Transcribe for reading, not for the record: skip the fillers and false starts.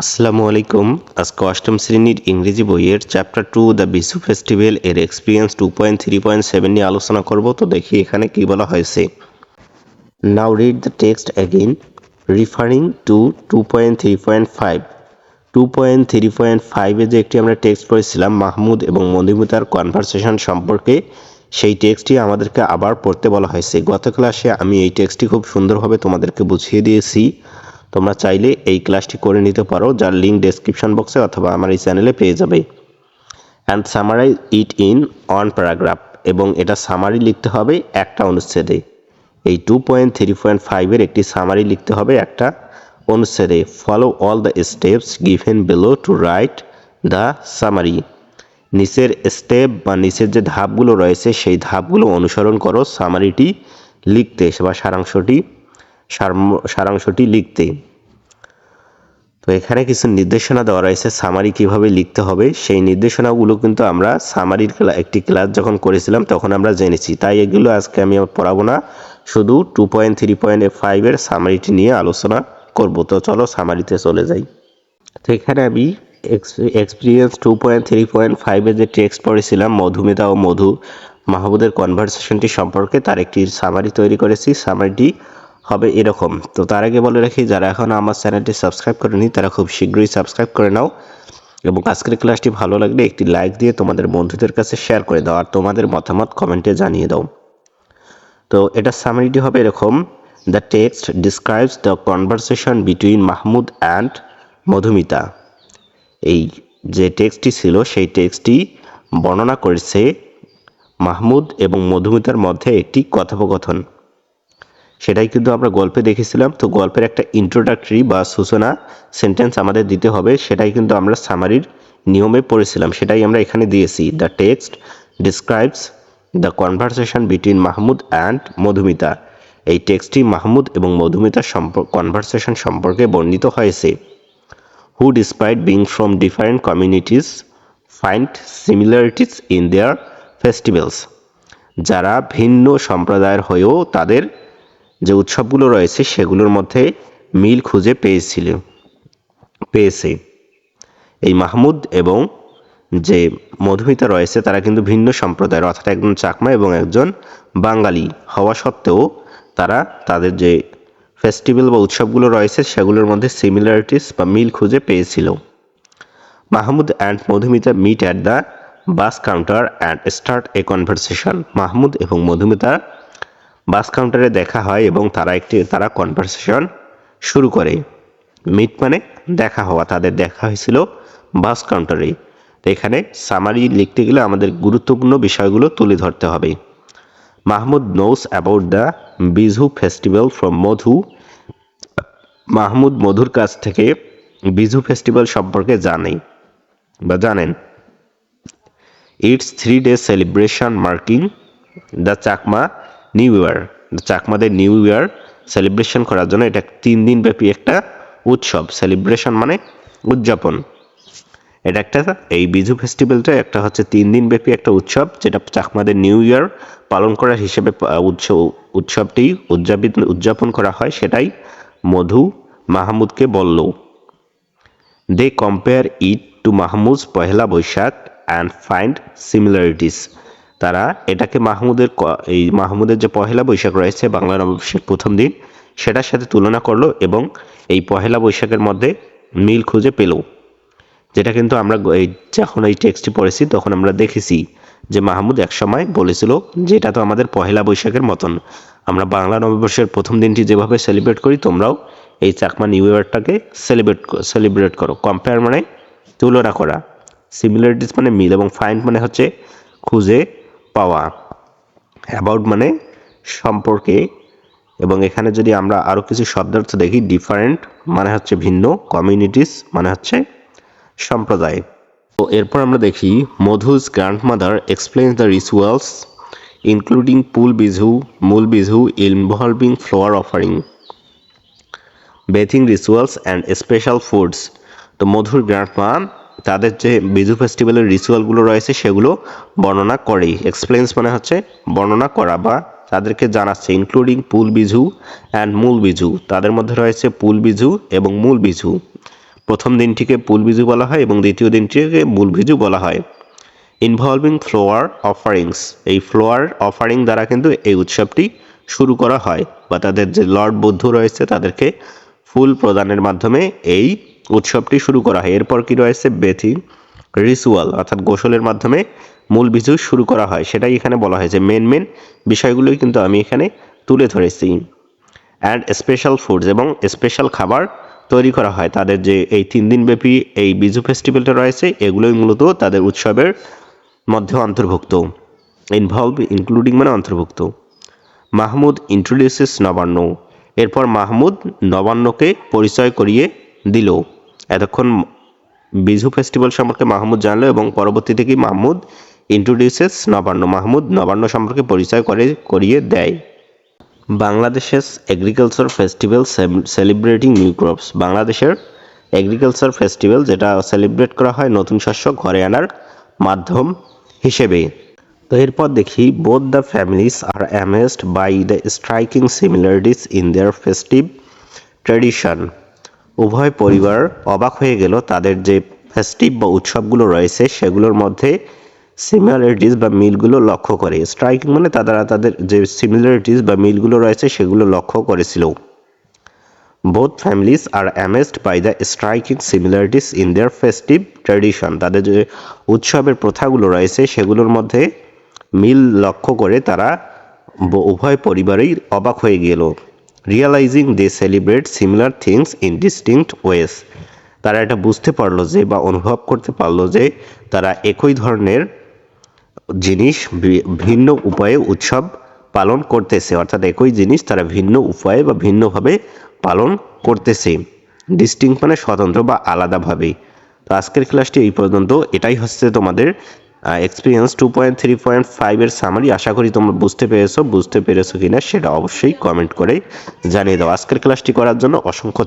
আসসালামু আলাইকুম। আজকে অষ্টম শ্রেণীর ইংরেজি বইয়ের চ্যাপ্টার 2 দ্য বিশু ফেস্টিভ্যাল এর এক্সপিরিয়েন্স 2.3.7 নিয়ে আলোচনা করব। তো দেখি এখানে কি বলা হয়েছে। Now read the text again referring to 2.3.5। 2.3.5 যে একটি আমরা টেক্সট পড়েছিলাম মাহমুদ এবং মধুমিতার কনভারসেশন সম্পর্কে, সেই টেক্সটটি আমাদেরকে আবার পড়তে বলা হয়েছে। গত ক্লাসে আমি এই টেক্সটটি খুব সুন্দরভাবে তোমাদেরকে বুঝিয়ে দিয়েছি। তোমরা চাইলে এই ক্লাসটি করে নিতে পারো, যার লিঙ্ক ডেসক্রিপশন বক্সে অথবা আমার এই চ্যানেলে পেয়ে যাবে। And summarize it in one paragraph, এবং এটা সামারি লিখতে হবে একটা অনুচ্ছেদে। এই 2.3.5 একটি সামারি লিখতে হবে একটা অনুচ্ছেদে। Follow all the steps given below to write the summary. নিচের স্টেপ বা নিচের যে ধাপগুলো রয়েছে সেই ধাপগুলো অনুসরণ করো সামারিটি লিখতে বা সারাংশটি লিখতে। তো এখানে কিছু নির্দেশনা দেওয়া রয়েছে সামারি কিভাবে লিখতে হবে। সেই নির্দেশনাগুলো কিন্তু আমরা সামারির একটি ক্লাস যখন করেছিলাম তখন আমরা জেনেছি, তাই এগুলো আজকে আমি পড়াবো না, শুধু 2.3.5 এর সামারিটি নিয়ে আলোচনা করব। তো চলো সামারিতে চলে যাই। তো এখানে আমি এক্সপিরিয়েন্স 2.3.5 এর যে টেক্সট পড়েছিলাম মধুমিতা ও মাহমুদের কনভারসেশনটি সম্পর্কে, তার একটি সামারি তৈরি করেছি। সামারিটি হবে এরকম। তো তার আগে বলে রাখি, যারা এখনও আমার চ্যানেলটি সাবস্ক্রাইব করেনি তারা খুব শীঘ্রই সাবস্ক্রাইব করে নাও, এবং আজকের ক্লাসটি ভালো লাগলে একটি লাইক দিয়ে তোমাদের বন্ধুদের কাছে শেয়ার করে দাও, আর তোমাদের মতামত কমেন্টে জানিয়ে দাও। তো এটা সামারিটি হবে এরকম: the text describes the conversation between Mahmud and Madhumita. এই যে টেক্সটটি ছিল সেই টেক্সটটি বর্ণনা করেছে মাহমুদ এবং মধুমিতার মধ্যে একটি কথোপকথন। সেটাই কিন্তু আমরা গল্পে দেখেছিলাম। তো গল্পের একটা ইন্ট্রোডাক্টরি বা সূচনা সেন্টেন্স আমাদের দিতে হবে, সেটাই কিন্তু আমরা সামারির নিয়মে পড়েছিলাম, সেটাই আমরা এখানে দিয়েছি। The text describes the conversation between Mahmud and Madhumita. এই টেক্সটটি মাহমুদ এবং মধুমিতার কনভারসেশন সম্পর্কে বর্ণিত হয়েছে। who despite being from different communities find similarities in their festivals। যারা ভিন্ন সম্প্রদায়ের হয়েও তাদের যে উৎসবগুলো রয়েছে সেগুলোর মধ্যে মিল খুঁজে পেয়েছে। এই মাহমুদ এবং যে মধুমিতা রয়েছে তারা কিন্তু ভিন্ন সম্প্রদায়ের, অর্থাৎ একজন চাকমা এবং একজন বাঙালি হওয়া সত্ত্বেও তারা তাদের যে ফেস্টিভ্যাল বা উৎসবগুলো রয়েছে সেগুলোর মধ্যে সিমিলারিটিস বা মিল খুঁজে পেয়েছিল। Mahmud and Madhumita meet at the bus counter and start a conversation. Mahmud এবং মধুমিতা বাস কাউন্টারে দেখা হয় এবং তারা কনভারসেশন শুরু করে। মিট মানে দেখা হওয়া, তাদের দেখা হয়েছিল বাস কাউন্টারে। তো এখানে সামারি লিখতে গেলে আমাদের গুরুত্বপূর্ণ বিষয়গুলো তুলে ধরতে হবে। Mahmud knows about the Biju festival from Madhu. Mahmud মধুর কাছ থেকে বিজু ফেস্টিভ্যাল সম্পর্কে জানেন। It's 3 days celebration marking the Chakma new year. চাকমাদের নিউ ইয়ার সেলিব্রেশন করার জন্য এটা 3 দিন ব্যাপী একটা উৎসব। সেলিব্রেশন মানে উদযাপন। এটা একটা, এই বিজু ফেস্টিভ্যালটা একটা হচ্ছে 3 দিন ব্যাপী একটা উৎসব, যেটা চাকমাদের নিউ ইয়ার পালন করার হিসেবে উৎসবটি উদযাপন করা হয়, সেটাই মধু মাহমুদকে বলল। They compare it to Mahmud's Pohela Boishakh and find similarities. তারা এটাকে মাহমুদের যে পহেলা বৈশাখ রয়েছে, বাংলা নববর্ষের প্রথম দিন, সেটার সাথে তুলনা করলো এবং এই পহেলা বৈশাখের মধ্যে মিল খুঁজে পেল। যেটা কিন্তু আমরা যখন এই টেক্সটটি পড়েছি তখন আমরা দেখেছি যে মাহমুদ একসময় বলেছিল যে এটা তো আমাদের পহেলা বৈশাখের মতন, আমরা বাংলা নববর্ষের প্রথম দিনটি যেভাবে সেলিব্রেট করি তোমরাও এই চাকমা নিউ ইয়ারটাকে সেলিব্রেট করো। কম্পেয়ার মানে তুলনা করা, সিমিলারিটিস মানে মিল, এবং ফাইন্ড মানে হচ্ছে খুঁজে পাওয়া, অ্যাবাউট মানে সম্পর্কে। এবং এখানে যদি আমরা আরও কিছু শব্দার্থ দেখি, ডিফারেন্ট মানে হচ্ছে ভিন্ন, কমিউনিটিস মানে হচ্ছে সম্প্রদায়। তো এরপর আমরা দেখি Madhu's grandmother explains the rituals including Mul Biju involving flower offering, bathing rituals and special foods. তো মধুর গ্র্যান্ডমা তাদের যে বিজু ফেস্টিভ্যালের রিচুয়ালগুলো রয়েছে সেগুলো বর্ণনা করে। এক্সপ্লেইনস মানে হচ্ছে বর্ণনা করা বা তাদেরকে জানাচ্ছে। ইনক্লুডিং পুল বিজু অ্যান্ড মূল বিজু, তাদের মধ্যে রয়েছে পুল বিজু এবং মূল বিজু। প্রথম দিনটিকে পুল বিজু বলা হয় এবং দ্বিতীয় দিনটিকে মূল বিজু বলা হয়। ইনভলভিং ফ্লোয়ার অফারিংস, এই ফ্লোয়ার অফারিং দ্বারা কিন্তু এই উৎসবটি শুরু করা হয়, বা তাদের যে লর্ড বুদ্ধ রয়েছে তাদেরকে ফুল প্রদানের মাধ্যমে এই উৎসবটি শুরু করা হয়। এরপর কি রয়েছে, বেথিং রিচুয়াল অর্থাৎ গোসলের মাধ্যমে মূল বিজু শুরু করা হয়, সেটাই এখানে বলা হয়েছে। মেন বিষয়গুলোই কিন্তু আমি এখানে তুলে ধরেছি। অ্যান্ড স্পেশাল ফুডস, এবং স্পেশাল খাবার তৈরি করা হয়। তাদের যে এই 3 দিনব্যাপী এই বিজু ফেস্টিভ্যালটা রয়েছে এগুলোই মূলত তাদের উৎসবের মধ্যে অন্তর্ভুক্ত। ইনক্লুডিং মানে অন্তর্ভুক্ত। মাহমুদ ইন্ট্রোডিউসেস নবান্ন, এরপর মাহমুদ নবান্নকে পরিচয় করিয়ে দিল। এতক্ষণ বিজু ফেস্টিভ্যাল সম্পর্কে মাহমুদ জানলো এবং পরবর্তীতে কি মাহমুদ ইন্ট্রোডিউসেস নবান্ন, মাহমুদ নবান্ন সম্পর্কে পরিচয় করিয়ে দেয়। বাংলাদেশের agriculture festival celebrating new crops, বাংলাদেশের এগ্রিকালচার ফেস্টিভ্যাল যেটা সেলিব্রেট করা হয় নতুন শস্য ঘরে আনার মাধ্যম হিসেবে। তো এরপর দেখি, both the families are amazed by the striking similarities in their festive tradition, উভয় পরিবার অবাক হয়ে গেল তাদের যে ফেস্টিভ বা উৎসবগুলো রয়েছে সেগুলোর মধ্যে সিমিলারিটিস বা মিলগুলো লক্ষ্য করে। স্ট্রাইকিং মানে তাদের যে সিমিলারিটিস বা মিলগুলো রয়েছে সেগুলো লক্ষ্য করেছিল। Both families are amazed by the striking similarities in their festive tradition, তাদের যে উৎসবের প্রথাগুলো রয়েছে সেগুলোর মধ্যে মিল লক্ষ্য করে তারা উভয় পরিবারেই অবাক হয়ে গেল। Realising they celebrate similar things in distinct ways, তারা এটা বুঝতে পারলো যে বা অনুভব করতে পারলো যে তারা একই ধরনের জিনিস ভিন্ন উপায়ে উৎসব পালন করতেছে, অর্থাৎ একই জিনিস তারা ভিন্ন উপায়ে বা ভিন্নভাবে পালন করতেছে। ডিস্টিংক্ট মানে স্বতন্ত্র বা আলাদাভাবে। তো আজকের ক্লাসটি এই পর্যন্ত। এটাই হচ্ছে তোমাদের এক্সপিরিয়েন্স 2.3.5 এর সামারি। আশা করি তোমরা বুঝতে পেরেছো কিনা সেটা অবশ্যই কমেন্ট করে জানিয়ে দাও। আজকের ক্লাসটি করার জন্য অসংখ্য